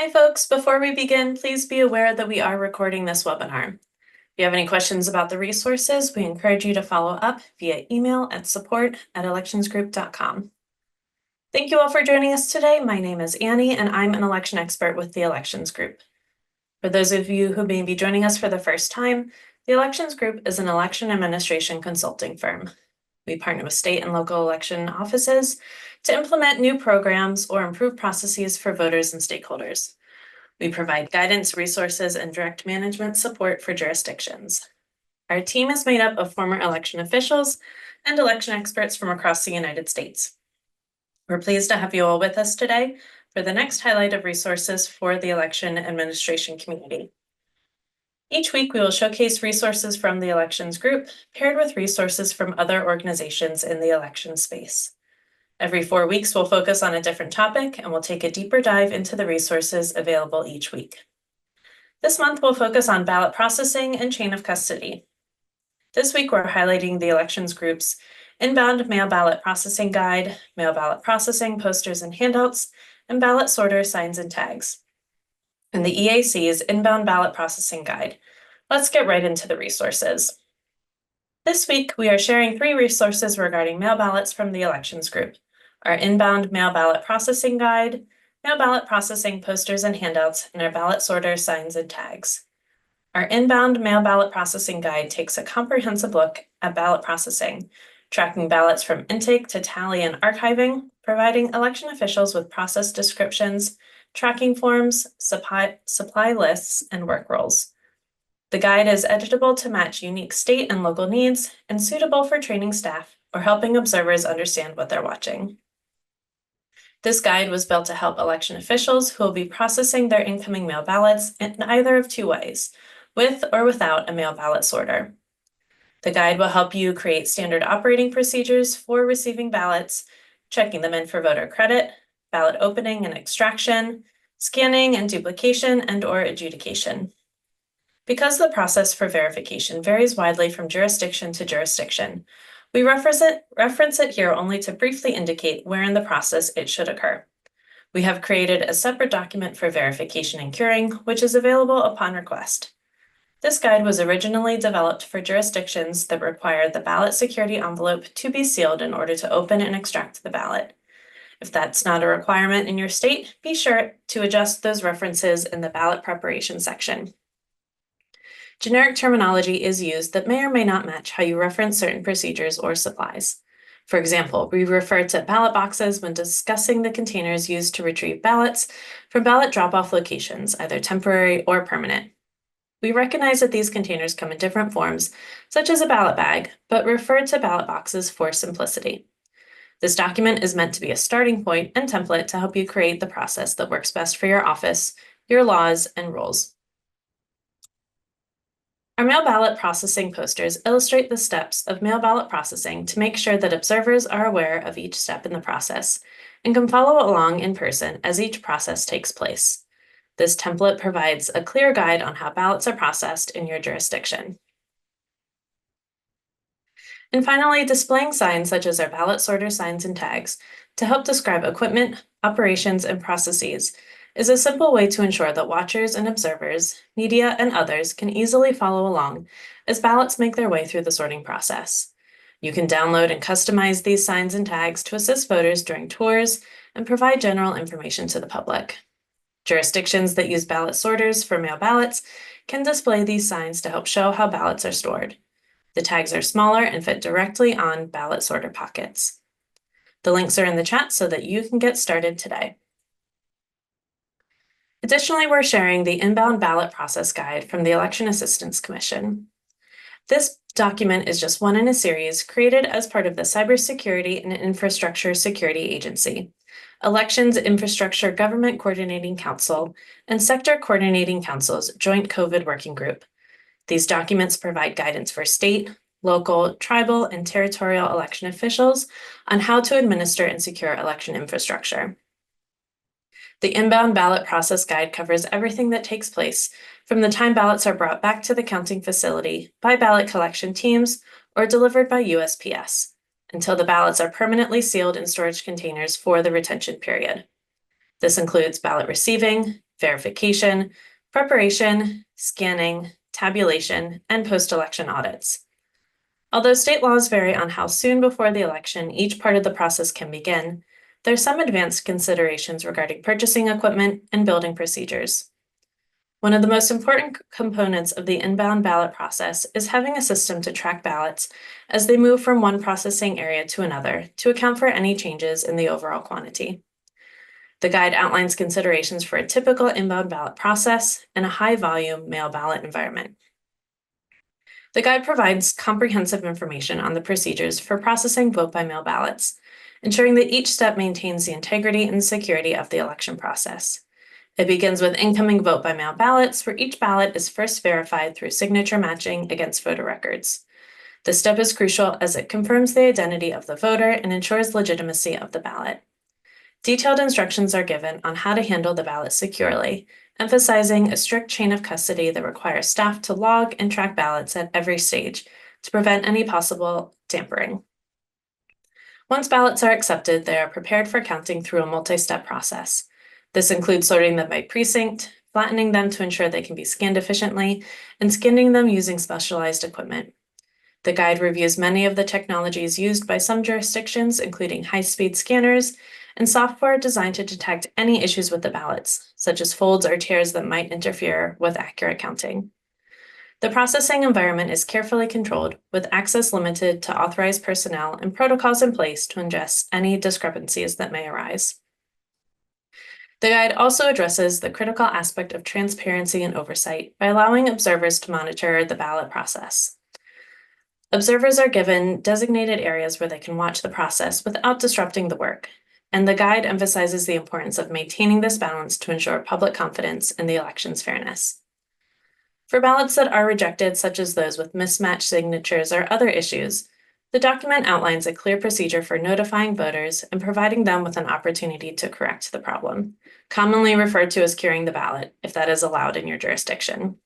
Hi folks, before we begin, please be aware that we are recording this webinar. If you have any questions about the resources, we encourage you to follow up via email at support@electionsgroup.com. Thank you all for joining us today. My name is Annie and I'm an election expert with the Elections Group. For those of you who may be joining us for the first time, the Elections Group is an election administration consulting firm. We partner with state and local election offices to implement new programs or improve processes for voters and stakeholders. We provide guidance, resources, and direct management support for jurisdictions. Our team is made up of former election officials and election experts from across the United States. We're pleased to have you all with us today for the next highlight of resources for the election administration community. Each week, we will showcase resources from the Elections Group paired with resources from other organizations in the election space. Every 4 weeks, we'll focus on a different topic and we'll take a deeper dive into the resources available each week. This month, we'll focus on ballot processing and chain of custody. This week, we're highlighting the Elections Group's Inbound Mail Ballot Processing Guide, Mail Ballot Processing Posters and Handouts, and Ballot Sorter Signs and Tags, and the EAC's Inbound Ballot Processing Guide. Let's get right into the resources. This week, we are sharing 3 resources regarding mail ballots from the Elections Group: our Inbound Mail Ballot Processing Guide, Mail Ballot Processing Posters and Handouts, and our Ballot Sorter Signs and Tags. Our Inbound Mail Ballot Processing Guide takes a comprehensive look at ballot processing, tracking ballots from intake to tally and archiving, providing election officials with process descriptions, tracking forms, supply lists, and work roles. The guide is editable to match unique state and local needs and suitable for training staff or helping observers understand what they're watching. This guide was built to help election officials who will be processing their incoming mail ballots in either of 2 ways, with or without a mail ballot sorter. The guide will help you create standard operating procedures for receiving ballots, checking them in for voter credit, ballot opening and extraction, scanning and duplication and/or adjudication. Because the process for verification varies widely from jurisdiction to jurisdiction, we reference it here only to briefly indicate where in the process it should occur. We have created a separate document for verification and curing, which is available upon request. This guide was originally developed for jurisdictions that require the ballot security envelope to be sealed in order to open and extract the ballot. If that's not a requirement in your state, be sure to adjust those references in the ballot preparation section. Generic terminology is used that may or may not match how you reference certain procedures or supplies. For example, we refer to ballot boxes when discussing the containers used to retrieve ballots from ballot drop-off locations, either temporary or permanent. We recognize that these containers come in different forms, such as a ballot bag, but refer to ballot boxes for simplicity. This document is meant to be a starting point and template to help you create the process that works best for your office, your laws, and rules. Our mail ballot processing posters illustrate the steps of mail ballot processing to make sure that observers are aware of each step in the process and can follow along in person as each process takes place. This template provides a clear guide on how ballots are processed in your jurisdiction. And finally, displaying signs such as our ballot sorter signs and tags to help describe equipment, operations, and processes is a simple way to ensure that watchers and observers, media, and others can easily follow along as ballots make their way through the sorting process. You can download and customize these signs and tags to assist voters during tours and provide general information to the public. Jurisdictions that use ballot sorters for mail ballots can display these signs to help show how ballots are stored. The tags are smaller and fit directly on ballot sorter pockets. The links are in the chat so that you can get started today. Additionally, we're sharing the Inbound Ballot Process Guide from the Election Assistance Commission. This document is just one in a series created as part of the Cybersecurity and Infrastructure Security Agency, Elections Infrastructure Government Coordinating Council, and Sector Coordinating Council's Joint COVID Working Group. These documents provide guidance for state, local, tribal, and territorial election officials on how to administer and secure election infrastructure. The Inbound Ballot Process Guide covers everything that takes place from the time ballots are brought back to the counting facility by ballot collection teams or delivered by USPS until the ballots are permanently sealed in storage containers for the retention period. This includes ballot receiving, verification, preparation, scanning, tabulation, and post-election audits. Although state laws vary on how soon before the election each part of the process can begin, there are some advanced considerations regarding purchasing equipment and building procedures. One of the most important components of the inbound ballot process is having a system to track ballots as they move from one processing area to another to account for any changes in the overall quantity. The guide outlines considerations for a typical inbound ballot process in a high-volume mail ballot environment. The guide provides comprehensive information on the procedures for processing vote-by-mail ballots, ensuring that each step maintains the integrity and security of the election process. It begins with incoming vote-by-mail ballots, where each ballot is first verified through signature matching against voter records. This step is crucial as it confirms the identity of the voter and ensures legitimacy of the ballot. Detailed instructions are given on how to handle the ballot securely, emphasizing a strict chain of custody that requires staff to log and track ballots at every stage to prevent any possible tampering. Once ballots are accepted, they are prepared for counting through a multi-step process. This includes sorting them by precinct, flattening them to ensure they can be scanned efficiently, and scanning them using specialized equipment. The guide reviews many of the technologies used by some jurisdictions, including high-speed scanners and software designed to detect any issues with the ballots, such as folds or tears that might interfere with accurate counting. The processing environment is carefully controlled, with access limited to authorized personnel and protocols in place to address any discrepancies that may arise. The guide also addresses the critical aspect of transparency and oversight by allowing observers to monitor the ballot process. Observers are given designated areas where they can watch the process without disrupting the work, and the guide emphasizes the importance of maintaining this balance to ensure public confidence in the election's fairness. For ballots that are rejected, such as those with mismatched signatures or other issues, the document outlines a clear procedure for notifying voters and providing them with an opportunity to correct the problem, commonly referred to as curing the ballot, if that is allowed in your jurisdiction.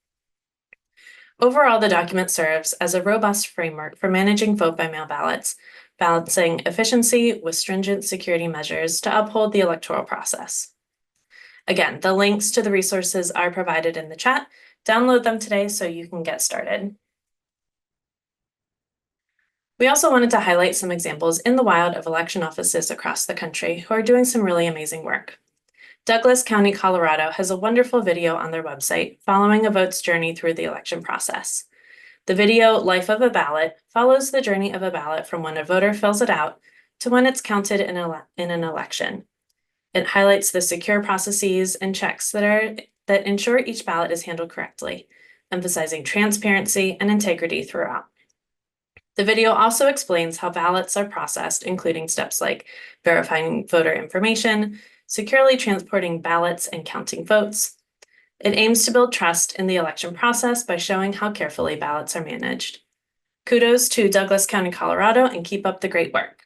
Overall, the document serves as a robust framework for managing vote-by-mail ballots, balancing efficiency with stringent security measures to uphold the electoral process. Again, the links to the resources are provided in the chat. Download them today so you can get started. We also wanted to highlight some examples in the wild of election offices across the country who are doing some really amazing work. Douglas County, Colorado has a wonderful video on their website following a vote's journey through the election process. The video, Life of a Ballot, follows the journey of a ballot from when a voter fills it out to when it's counted in an election. It highlights the secure processes and checks that ensure each ballot is handled correctly, emphasizing transparency and integrity throughout. The video also explains how ballots are processed, including steps like verifying voter information, securely transporting ballots, and counting votes. It aims to build trust in the election process by showing how carefully ballots are managed. Kudos to Douglas County, Colorado, and keep up the great work.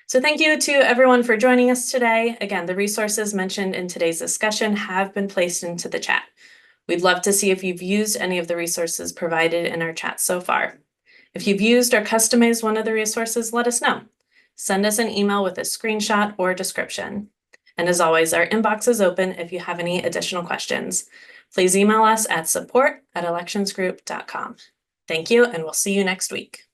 So thank you to everyone for joining us today. Again, the resources mentioned in today's discussion have been placed into the chat. We'd love to see if you've used any of the resources provided in our chat so far. If you've used or customized one of the resources, let us know. Send us an email with a screenshot or description. And as always, our inbox is open if you have any additional questions. Please email us at support@electionsgroup.com. Thank you, and we'll see you next week.